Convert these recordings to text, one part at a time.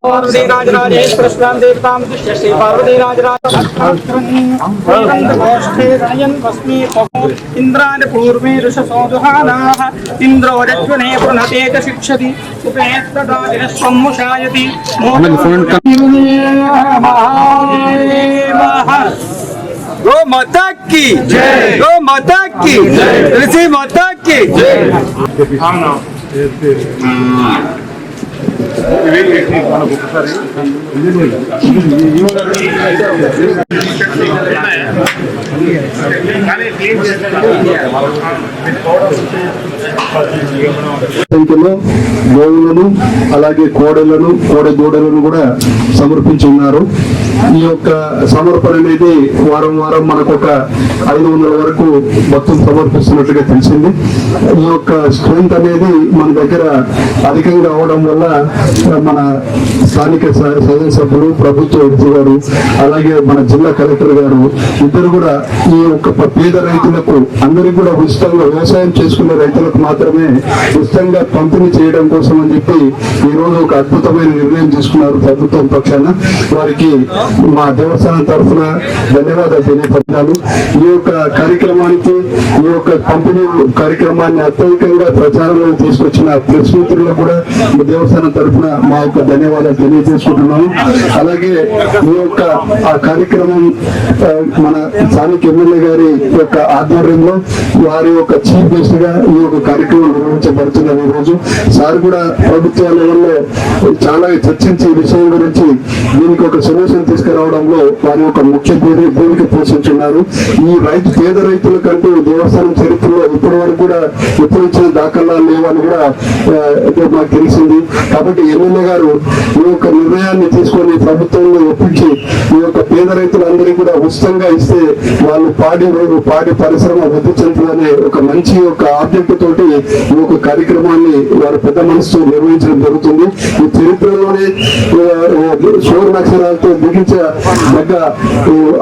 पार्वती राजराजेश्वर स्वाम देवतां दृश्य श्री पार्वती राजराजेश्वरी इंद्रान पूर्वे ऋषसोदुहानाः इंद्रो रज्वने प्रणते च शिक्षति उपेत्तदादिरस्वमुषायति गो माता की जय, गो माता की जय, तुलसी माता की जय। సంఖ్యలో గోవులను అలాగే కోడలను కోడెదూడలను కూడా సమర్పించి ఉన్నారు. ఈ యొక్క సమర్పణ అనేది వారం వారం మనకు ఒక 500 వరకు భక్తులు సమర్పిస్తున్నట్టుగా తెలిసింది. ఈ యొక్క స్ట్రెంత్ అనేది మన దగ్గర అధికంగా అవడం వల్ల మన స్థానిక శాసనసభ్యులు ప్రభుత్వ వ్యక్తి గారు అలాగే మన జిల్లా కలెక్టర్ గారు ఇద్దరు కూడా ఈ యొక్క పేద రైతులకు అందరికీ కూడా ఉచితంగా వ్యవసాయం చేసుకునే రైతులకు మాత్రమే ఉచితంగా పంపిణీ చేయడం కోసం అని చెప్పి ఈ రోజు ఒక అద్భుతమైన నిర్ణయం తీసుకున్నారు ప్రభుత్వం పక్షాన. వారికి మా దేవస్థానం తరఫున ధన్యవాదాలు తెలియపరచాలి. ఈ యొక్క కార్యక్రమానికి ఈ యొక్క పంపిణీ కార్యక్రమాన్ని అత్యధికంగా ప్రచారంలో తీసుకొచ్చిన ప్రెస్ మిత్రులకు కూడా దేవస్థానం తరఫున మా యొక్క ధన్యవాదాలు తెలియజేసుకుంటున్నాము. అలాగే ఈ యొక్క ఆ కార్యక్రమం మన స్థానిక ఎమ్మెల్యే గారి యొక్క ఆధ్వర్యంలో వారి యొక్క చీఫ్ గెస్ట్ గా ఈ యొక్క కార్యక్రమం నిర్వహించబడుతున్నది. ఈ రోజు సార్ కూడా ప్రభుత్వ లెవెల్లో చాలా చర్చించి ఈ విషయం గురించి దీనికి ఒక సొల్యూషన్ తీసుకురావడంలో వారి యొక్క ముఖ్య భూమిక పోషించున్నారు. ఈ పేద రైతుల కంటూ దేవస్థానం చరిత్రలో ఇప్పటి వరకు కూడా ఎప్పుడు ఇచ్చిన దాఖలాలు లేవని కూడా మాకు తెలిసింది. కాబట్టి ఎమ్మెల్యే గారు ఈ యొక్క నిర్ణయాన్ని తీసుకొని ప్రభుత్వంలో ఒప్పించి ఈ యొక్క పేద రైతులందరికీ కూడా ఉచితంగా ఇస్తే వాళ్ళు పాడి పరిశ్రమ వృద్ధి చెందుతుందనే ఒక మంచి ఒక ఆబ్జెక్ట్ తోటి ఈ యొక్క కార్యక్రమాన్ని వారు పెద్ద మనసు నిర్వహించడం జరుగుతుంది. ఈ చరిత్రలోనే సువర్ణాక్షరాలతో బిగించదగ్గ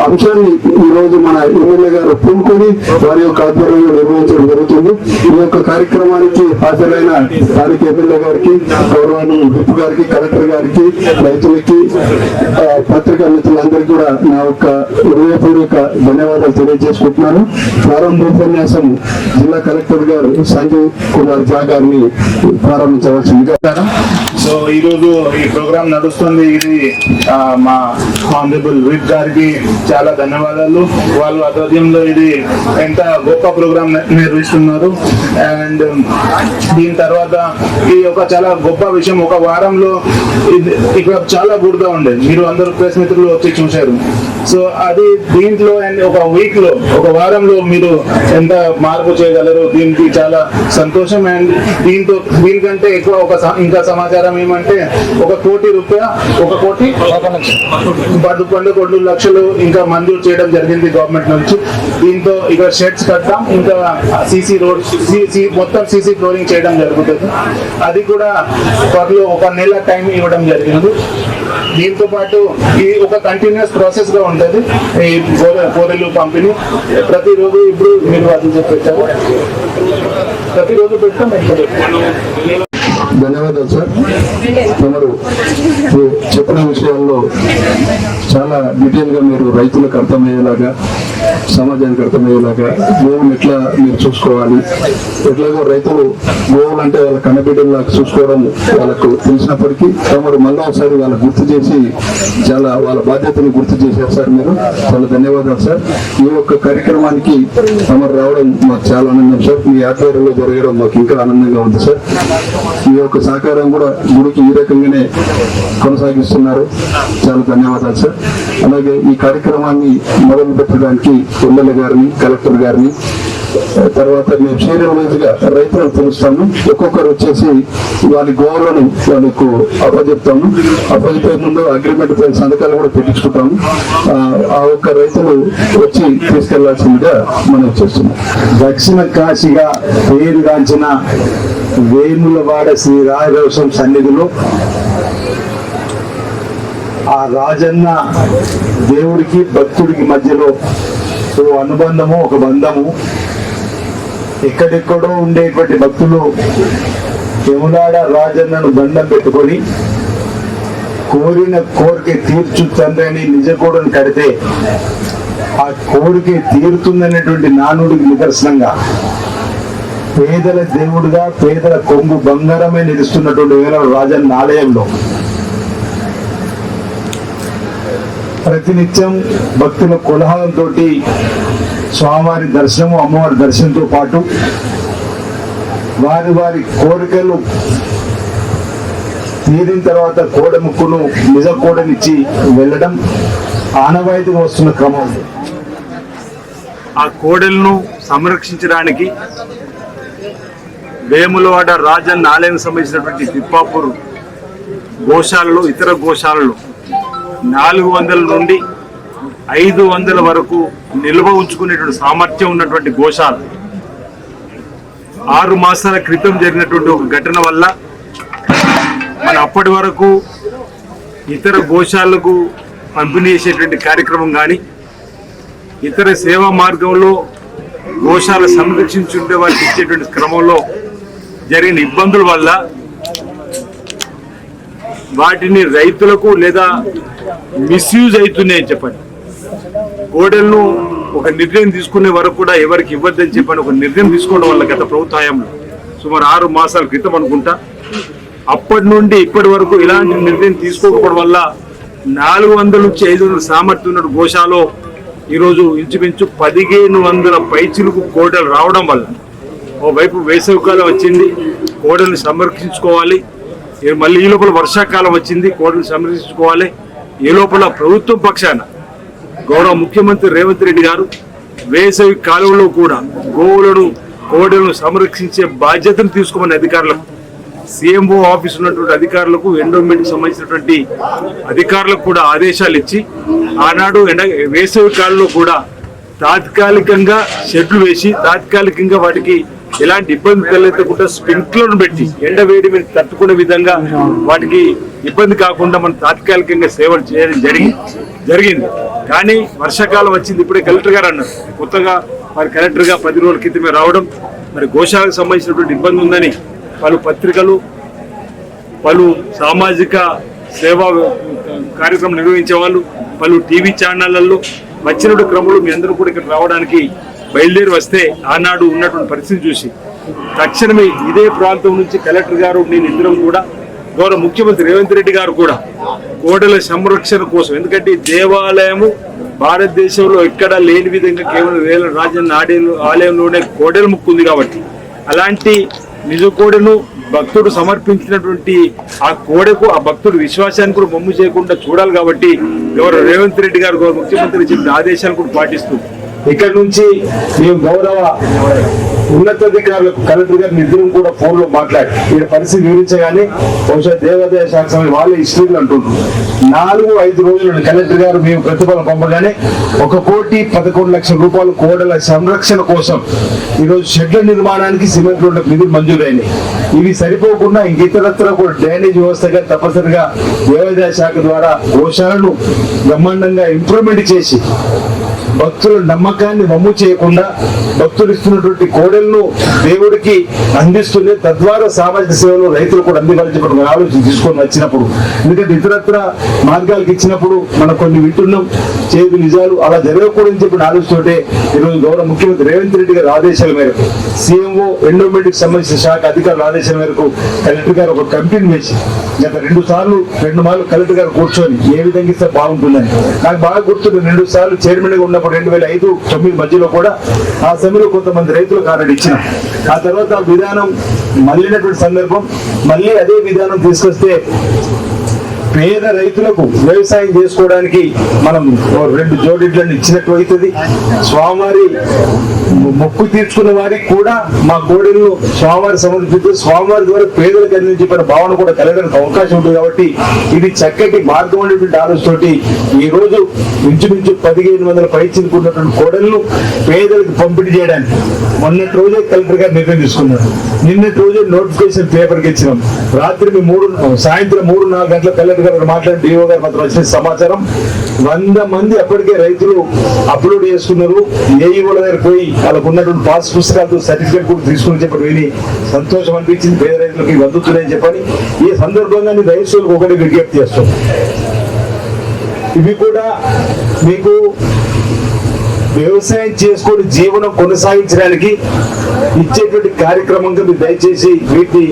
అంశాన్ని ఈ రోజు మన ఎమ్మెల్యే గారు పూనుకొని వారి యొక్క ఆధ్వర్యంలో నిర్వహించడం జరుగుతుంది. ఈ యొక్క కార్యక్రమానికి హాజరైన స్థానిక ఎమ్మెల్యే గారికి, గౌరవాన్ని విప్ గారికి, కలెక్టర్ గారికి, రైతులకి, పత్రికా మిత్రులందరికీ కూడా నా యొక్క హృదయపూర్వక ధన్యవాదాలు తెలియజేసుకుంటున్నాను. ప్రారంభోపన్యాసం జిల్లా కలెక్టర్ గారు సంజయ్ కుమార్ ఝా గారిని ప్రారంభించవలసిందిగా. సో ఈరోజు ఈ ప్రోగ్రామ్ నడుస్తుంది. ఇది మా ఆనరబుల్ విప్ గారికి చాలా ధన్యవాదాలు. వాళ్ళ ఆధ్వర్యంలో ఇది ఎంత గొప్ప ప్రోగ్రామ్ నిర్వహిస్తున్నారు. అండ్ దీని తర్వాత ఇది ఒక చాలా గొప్ప విషయం. ఒక వారంలో ఇక్కడ చాలా బురద ఉండేది, మీరు అందరూ ప్రెస్ మిత్రులు వచ్చి చూశారు. సో అది దీంట్లో అండ్ ఒక వీక్ లో, ఒక వారంలో మీరు ఎంత మార్పు చేయగలరు, దీనికి చాలా సంతోషం. అండ్ దీనికంటే ఎక్కువ ఇంకా సమాచారం ఏమంటే 1 కోటి రూపాయలు 11 లక్షలు ఇంకా మంజూరు చేయడం జరిగింది గవర్నమెంట్ నుంచి. దీంతో ఇక్కడ షెడ్స్ కట్టాం, ఇంకా సీసీ రోడ్ మొత్తం సీసీ ఫ్లోరింగ్ చేయడం జరుగుతుంది. అది కూడా త్వరలో 1 నెల టైం ఇవ్వడం జరిగింది. దీంతో పాటు ఇది ఒక కంటిన్యూస్ ప్రాసెస్ గా ఉంటుంది. ఈ కోరెలు పంపిణీ ప్రతిరోజు, ఇప్పుడు మీరు అది చెప్పారు, ప్రతిరోజు పెట్టాం. ధన్యవాదాలు సార్. తమరు చెప్పిన విషయాల్లో చాలా డీటెయిల్ గా మీరు రైతులకు అర్థమయ్యేలాగా, సమాజానికి అర్థమయ్యేలాగా గోవులు ఎట్లా మీరు చూసుకోవాలి, ఎట్లాగో రైతులు గోవులు అంటే వాళ్ళ కన్నబిడ్డలాగా చూసుకోవడం వాళ్ళకు తెలిసినప్పటికీ తమరు మళ్ళీ ఒకసారి వాళ్ళకు గుర్తు చేసి చాలా వాళ్ళ బాధ్యతను గుర్తు చేశారు సార్. మీరు చాలా ధన్యవాదాలు సార్. ఈ యొక్క కార్యక్రమానికి తమరు రావడం మాకు చాలా ఆనందం సార్. మీ ఆధ్వర్యంలో జరగడం మాకు ఇంకా ఆనందంగా ఉంది సార్. ఈ యొక్క సహకారం కూడా గుడికి ఈ రకంగానే కొనసాగిస్తున్నారు. చాలా ధన్యవాదాలు సార్. అలాగే ఈ కార్యక్రమాన్ని మొదలు పెట్టడానికి ఎమ్మెల్యే గారిని, కలెక్టర్ గారిని, తర్వాత మేము సీరియల్ వైజ్ గా రైతులను పిలుస్తాము. ఒక్కొక్కరు వచ్చేసి వాళ్ళ గోవులను వాళ్ళకు అప్పచెప్తాము. అప్పచెప్పే ముందు అగ్రిమెంట్ పై సంతకాలు కూడా పెట్టించుకుంటాము. ఆ ఒక్క రైతులు వచ్చి తీసుకెళ్లాల్సిందిగా మనం చేస్తున్నాం. దక్షిణ కాశీగా పేరుగాంచిన వేములవాడ శ్రీ రాజరోషం సన్నిధిలో ఆ రాజన్న దేవుడికి భక్తుడికి మధ్యలో ఓ అనుబంధము, ఒక బంధము. ఎక్కడెక్కడో ఉండేటువంటి భక్తులు వేములాడ రాజన్నను దండం పెట్టుకొని కోరిన కోరిక తీర్చు తండ్రి అని నిజ కోడను కడితే ఆ కోరిక తీరుతుందనేటువంటి నానుడికి నిదర్శనంగా పేదల దేవుడుగా పేదల కొంగు బంగారమే నిలుస్తున్నటువంటి వేళ రాజన్న ఆలయంలో ప్రతినిత్యం భక్తుల కోలాహలంతో స్వామివారి దర్శనము అమ్మవారి దర్శనంతో పాటు వారి వారి కోరికలు తీరిన తర్వాత కోడ ముక్కును నిజ కోడనిచ్చి వెళ్ళడం ఆనవాయితీగా వస్తున్న క్రమం. ఆ కోడెలను సంరక్షించడానికి వేములవాడ రాజన్న ఆలయానికి సంబంధించినటువంటి తిప్పాపూర్ గోశాలలో ఇతర గోశాలలో 400 నుండి 500 వరకు నిల్వ ఉంచుకునేటువంటి సామర్థ్యం ఉన్నటువంటి గోశాల 6 మాసాల క్రితం జరిగినటువంటి ఒక ఘటన వల్ల మన అప్పటి వరకు ఇతర గోశాలకు పంపిణీ చేసేటువంటి కార్యక్రమం కానీ ఇతర సేవా మార్గంలో గోశాల సంరక్షించుంటే వారికి ఇచ్చేటువంటి క్రమంలో జరిగిన ఇబ్బందుల వల్ల వాటిని రైతులకు లేదా మిస్యూజ్ అవుతున్నాయని చెప్పండి. కోడెలను ఒక నిర్ణయం తీసుకునే వరకు కూడా ఎవరికి ఇవ్వద్దని చెప్పని ఒక నిర్ణయం తీసుకోవడం వల్ల గత ప్రభుత్వ హయాంలో సుమారు 6 మాసాల క్రితం అనుకుంటా అప్పటి నుండి ఇప్పటి వరకు ఇలాంటి నిర్ణయం తీసుకోకపోవడం వల్ల 400 నుంచి 500 సామర్థ్యం ఉన్న గోశాలలో ఈరోజు ఇంచుమించు 1500 పైచిలకు కోడలు రావడం వల్ల ఓవైపు వేసవికాలం వచ్చింది, కోడల్ని సంరక్షించుకోవాలి, మళ్ళీ ఈ లోపల వర్షాకాలం వచ్చింది, కోడల్ని సంరక్షించుకోవాలి. ఈ లోపల ప్రభుత్వం పక్షాన గౌరవ ముఖ్యమంత్రి రేవంత్ రెడ్డి గారు వేసవి కాలంలో కూడా గోవులను కోడలను సంరక్షించే బాధ్యతను తీసుకోమని అధికారులకు సీఎంఓ ఆఫీస్ ఉన్నటువంటి అధికారులకు ఎండోమెంట్కి సంబంధించినటువంటి అధికారులకు కూడా ఆదేశాలు ఇచ్చి ఆనాడు వేసవి కాలంలో కూడా తాత్కాలికంగా షెడ్లు వేసి తాత్కాలికంగా వాటికి ఎలాంటి ఇబ్బంది తలెత్తకుండా స్ప్రింక్లర్ను పెట్టి ఎండ వేడి మీద తట్టుకునే విధంగా వాటికి ఇబ్బంది కాకుండా మనం తాత్కాలికంగా సేవలు చేయడం జరిగింది. కానీ వర్షాకాలం వచ్చింది. ఇప్పుడే కలెక్టర్ గారు అన్నారు కొత్తగా మరి కలెక్టర్గా 10 రోజుల క్రితమే రావడం మరి గోశాలకు సంబంధించినటువంటి ఇబ్బంది ఉందని పలు పత్రికలు పలు సామాజిక సేవా కార్యక్రమం నిర్వహించే వాళ్ళు పలు టీవీ ఛానళ్లలో వచ్చినటువంటి క్రమంలో మీ అందరూ కూడా ఇక్కడ రావడానికి బయలుదేరి వస్తే ఆనాడు ఉన్నటువంటి పరిస్థితి చూసి తక్షణమే ఇదే ప్రాంతం నుంచి కలెక్టర్ గారు నేను ఇద్దరం కూడా గౌరవ ముఖ్యమంత్రి రేవంత్ రెడ్డి గారు కూడా కోడల సంరక్షణ కోసం, ఎందుకంటే దేవాలయము భారతదేశంలో ఎక్కడా లేని విధంగా కేవలం వేల రాజన్న ఆలయంలోనే కోడెల ముక్కు ఉంది కాబట్టి అలాంటి నిజ కోడెను భక్తుడు సమర్పించినటువంటి ఆ కోడెకు ఆ భక్తుడు విశ్వాసాన్ని కూడా బొమ్ము చేయకుండా చూడాలి కాబట్టి గౌరవ రేవంత్ రెడ్డి గారు గౌరవ ముఖ్యమంత్రి చెప్పిన ఆదేశాలు కూడా పాటిస్తూ ఇక్కడ నుంచి మేము గౌరవ ఉన్నతాధికారులకు కలెక్టర్ గారిని ఇద్దరం కూడా ఫోన్ లో మాట్లాడి ఇక్కడ పరిస్థితి వివరించగానే బహుశా దేవాదాయ శాఖ సమయం వాళ్ళే హిస్టరీలు అంటున్నారు. 4-5 రోజులు కలెక్టర్ గారు మేము ప్రతిఫలం పంపగానే 1,11,00,000 రూపాయలు కోడల సంరక్షణ కోసం ఈరోజు షెడ్ల నిర్మాణానికి సిమెంట్ రోడ్లకు నిధులు మంజూరైనాయి. ఇవి సరిపోకుండా ఇంక ఇతరత్ర కూడా డ్రైనేజ్ వ్యవస్థగా తప్పనిసరిగా దేవాదాయ శాఖ ద్వారా గోశాలను బ్రహ్మాండంగా ఇంప్రూవ్మెంట్ చేసి భక్తుల నమ్మకాన్ని వమ్ము చేయకుండా భక్తులు ఇస్తున్నటువంటి కోడెలను దేవుడికి అందిస్తుంది. తద్వారా సామాజిక సేవలు రైతులు కూడా అందించాలని ఆలోచన తీసుకొని వచ్చినప్పుడు, ఎందుకంటే ఇతరత్ర మార్గాలకు ఇచ్చినప్పుడు మనం కొన్ని వింటున్నాం చేదు నిజాలు అలా జరగకూడదని చెప్పిన ఆలోచనతోటే ఈరోజు గౌరవ ముఖ్యమంత్రి రేవంత్ రెడ్డి గారి ఆదేశాల మేరకు సీఎంఓ ఎండోమెంట్ కి సంబంధించిన శాఖ అధికారుల ఆదేశాల మేరకు కలెక్టర్ గారు ఒక కమిటీని వేసి గత 2 మార్లు కలెక్టర్ గారు కూర్చొని ఏ విధంగా ఇస్తే బాగుంటుందని నాకు బాగా గుర్తుంది. 2 సార్లు చైర్మన్ గా ఉన్నప్పుడు 2005-9 మధ్యలో కూడా ఆ సమయంలో కొంతమంది రైతులకు ఆర్డర్ ఇచ్చినాం. ఆ తర్వాత ఆ విధానం మళ్ళినటువంటి సందర్భం మళ్ళీ అదే విధానం తీసుకొస్తే పేద రైతులకు వ్యవసాయం చేసుకోవడానికి మనం 2 జోడిడ్లను ఇచ్చినట్టు అవుతుంది. స్వామివారి మొక్కు తీర్చుకున్న వారికి కూడా మా కోడెలను స్వామివారి సమర్పిస్తూ స్వామివారి ద్వారా పేదలకు అందించి చెప్పిన భావన కూడా కలగడానికి అవకాశం ఉంటుంది. కాబట్టి ఇది చక్కటి మార్గం అనేటువంటి ఆలోచనతోటి ఈ రోజు ఇంచుమించు 1500 పైచిలుకున్నటువంటి కోడలను పేదలకు పంపిణీ చేయడానికి మొన్నటి రోజే కలెక్టర్ గారు నిర్ణయం తీసుకున్నారు. నిన్నటి రోజే నోటిఫికేషన్ పేపర్కి ఇచ్చినాం. రాత్రి సాయంత్రం 3-4 గంటల కలెక్టర్ గారు మాట్లాడి డిఓ గారు మాత్రం వచ్చిన సమాచారం 100 మంది అప్పటికే రైతులు అప్లోడ్ చేసుకున్నారు. ఏఈఓల దగ్గర పోయి వాళ్ళకు ఉన్నటువంటి పాస్ పుస్తకాలతో సర్టిఫికేట్ కూడా తీసుకుని చెప్పి విని సంతోషం అనిపించింది. పేద రైతులకు ఇవి అందుతున్నాయని చెప్పని ఈ సందర్భంగా నేను రైతులకు ఒకటి విజ్ఞప్తి చేస్తాను. ఇవి కూడా మీకు వ్యవసాయం చేసుకొని జీవనం కొనసాగించడానికి ఇచ్చేటువంటి కార్యక్రమంగా మీరు దయచేసి వీటిని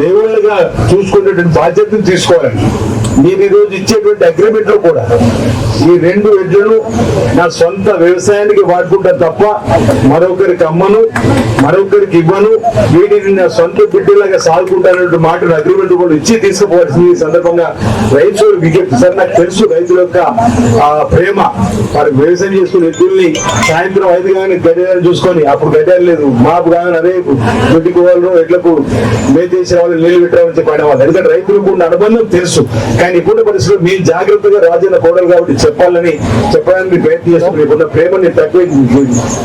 దేవుళ్ళగా చూసుకునేటువంటి బాధ్యతను తీసుకోవాలండి. మీరు ఈరోజు ఇచ్చేటువంటి అగ్రిమెంట్ లో కూడా ఈ 2 ఎడ్లను నా సొంత వ్యవసాయానికి వాడుకుంటా తప్ప మరొకరికి అమ్మను, మరొకరికి ఇవ్వను, వీటిని నా సొంత బిడ్డలాగా సాగుకుంటానటువంటి మాటను అగ్రిమెంట్ కూడా ఇచ్చి తీసుకుపోవాల్సింది. ఈ సందర్భంగా రైతులు విజ్ఞప్తి. సార్ నాకు తెలుసు రైతుల యొక్క ప్రేమ, వారికి వ్యవసాయం చేసుకుని ఎద్దుల్ని సాయంత్రం 5 కానీ గడ్డలు చూసుకొని, అప్పుడు గడ్డలు లేదు మాపు కానీ అదే దొడ్డికి వాళ్ళు ఎడ్లకు మేతేసి వాళ్ళు నీళ్లు పెట్టామని చెప్పి అనేవాళ్ళు. ఎందుకంటే రైతులకు ఉన్న అనుబంధం తెలుసు. కానీ ఇప్పుడు పరిస్థితుల్లో మీ జాగ్రత్తగా రాజన్న కోడలు కాబట్టి చెప్పడానికి ప్రయత్నం చేస్తాం. మీకున్న ప్రేమని తక్కువ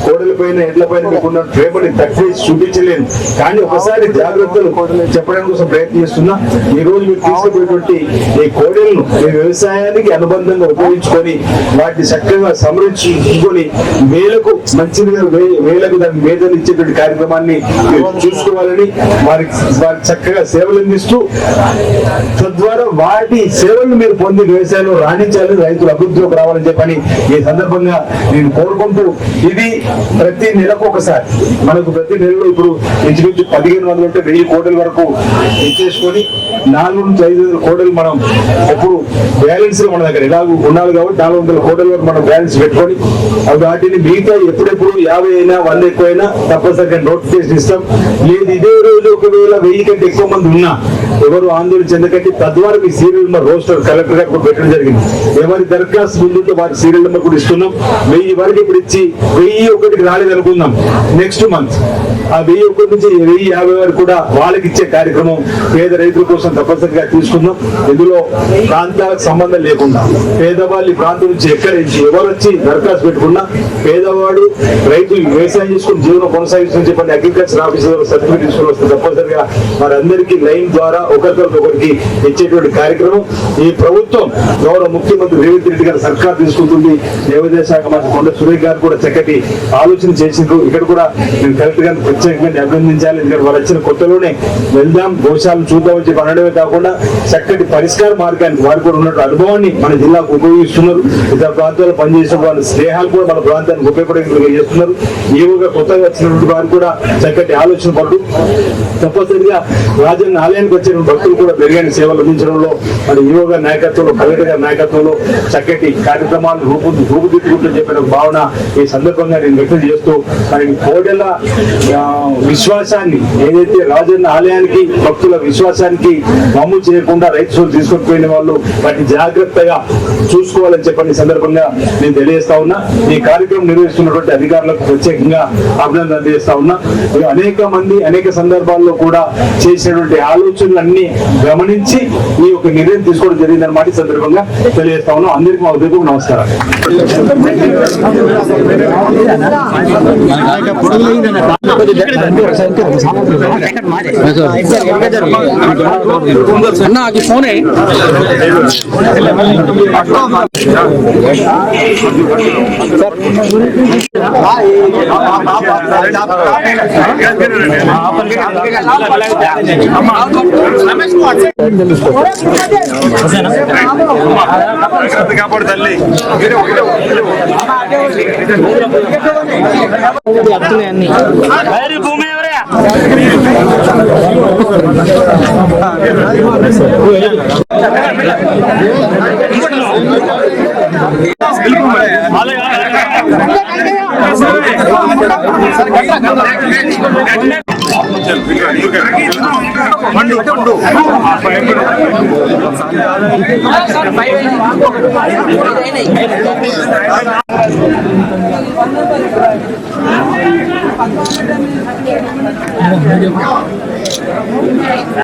కోడల పైన ఎడ్ల పైన మీకున్న ప్రేమని తక్కువ చూపించలేను. కానీ ఒకసారి జాగ్రత్తలు చెప్పడానికి కోసం ప్రయత్నం చేస్తున్నా. ఈ రోజు మీరు తీసుకుపోయేటువంటి ఈ కోడలను మీ వ్యవసాయానికి అనుబంధంగా ఉపయోగించుకొని వాటిని చక్కగా సంరక్షించుకొని వేలకు మంచిగా వేలకు దాని మేధలు ఇచ్చేటువంటి కార్యక్రమాన్ని చూసుకోవాలని వారికి చక్కగా సేవలు అందిస్తూ తద్వారా వాటి సేవలను మీరు పొంది వ్యవసాయంలో రాణించాలని, రైతులు అభివృద్ధిలోకి రావాలని చెప్పని ఈ సందర్భంగా నేను కోరుకుంటూ, ఇది ప్రతి నెలకు ఒకసారి మనకు ప్రతి నెలలో ఇప్పుడు ఇంచుమించు 1500 ఉంటే 1000 కోట్ల వరకు ఇచ్చేసుకొని 4 నుంచి 500 కోట్లు మనం ఎప్పుడు బ్యాలెన్స్ మన దగ్గర ఇలా ఉండాలి కాబట్టి 400 కోట్ల వరకు మనం బ్యాలెన్స్ పెట్టుకొని వాటిని మిగతా ఎప్పుడెప్పుడు 50 అయినా 100 ఎక్కువైనా తప్పనిసరిగా నోటిఫికేషన్ ఇస్తాం. లేదు ఇదే రోజు ఒకవేళ 1000 కంటే ఎక్కువ మంది ఉన్నా ఎవరు ఆందోళన చెందకండి. తద్వారా మీ సీరియల్ నెంబర్ రోస్టర్ కలెక్టర్ గారు పెట్టడం జరిగింది. ఎవరి దరఖాస్తు ముందుంటే వారి సీరియల్ నెంబర్ కూడా ఇస్తున్నాం. 1000 వరకు ఇప్పుడు ఇచ్చి 1001కి రాలేదనుకుందాం. నెక్స్ట్ మంత్ ఆ 1001 నుంచి 1050 వరకు కూడా వాళ్ళకి ఇచ్చే కార్యక్రమం పేద రైతుల కోసం తప్పనిసరిగా తీసుకుందాం. ఇందులో ప్రాంతాలకు సంబంధం లేకుండా పేదవాళ్ళ ప్రాంతం నుంచి ఎక్కడి నుంచి ఎవరు వచ్చి దరఖాస్తు పెట్టుకున్నా పేదవాడు రైతులు వ్యవసాయం చేసుకుని జీవనం కొనసాగిస్తుందని చెప్పండి అగ్రికల్చర్ ఆఫీసర్ సర్టిఫికేట్ తీసుకుని వస్తే తప్పనిసరిగా వారందరికీ లైన్ ద్వారా ఒకరికి ఇచ్చేటువంటి కార్యక్రమం ఈ ప్రభుత్వం గౌరవ ముఖ్యమంత్రి రేవంత్ రెడ్డి గారు సర్కార్ తీసుకుంటుంది. దేవాదాయ శాఖ మంత్రి కొండ సురేష్ గారు కూడా చక్కటి ఆలోచన చేసిండ్రు. ఇక్కడ కూడా నేను కలెక్టర్ గారిని ప్రత్యేకంగా అభినందించాలి. ఎందుకంటే వారు వచ్చిన కొత్తలోనే వెళ్దాం గోశాలను చూద్దామని చెప్పి అనడమే కాకుండా చక్కటి పరిష్కార మార్గాన్ని వారు కూడా ఉన్నట్టు అనుభవాన్ని మన జిల్లాకు ఉపయోగిస్తున్నారు. ఇతర ప్రాంతాల్లో పనిచేసిన వాళ్ళ స్నేహాలు కూడా మన ప్రాంతానికి ఉపయోగపడే చేస్తున్నారు. ఏవోగా కొత్తగా వచ్చినటువంటి వారు కూడా చక్కటి ఆలోచన పడుతూ తప్పనిసరిగా రాజన్న ఆలయానికి వచ్చిన భక్తులు కూడా మెరుగైన సేవలు అందించడంలో మన యువగా నాయకత్వంలో కలెక్టర్ గారి నాయకత్వంలో చక్కటి కార్యక్రమాలు రూపుదిద్దుకుంటూ చెప్పిన భావన ఈ సందర్భంగా నేను వ్యక్తం చేస్తూ మరి కోడెల విశ్వాసాన్ని ఏదైతే రాజన్న ఆలయానికి భక్తుల విశ్వాసానికి మమ్ము చేయకుండా రైతులు తీసుకొని పోయిన వాళ్ళు వాటిని జాగ్రత్తగా చూసుకోవాలని చెప్పని సందర్భంగా నేను తెలియజేస్తా ఉన్నా. ఈ కార్యక్రమం నిర్వహిస్తున్నటువంటి అధికారులకు ప్రత్యేకంగా అభినందన తెలియజేస్తా ఉన్నా. అనేక మంది అనేక సందర్భాల్లో కూడా చేసినటువంటి ఆలోచనలన్నీ గమనించి ఈ ఒక నిర్ణయం తీసుకోవడం జరిగిందన్నమాట ఈ సందర్భంగా తెలియజేస్తా ఉన్నాం. అందరికీ మా ఉదయం నమస్కారం. కాపాడు తల్లి భూమి ఎవరా పండు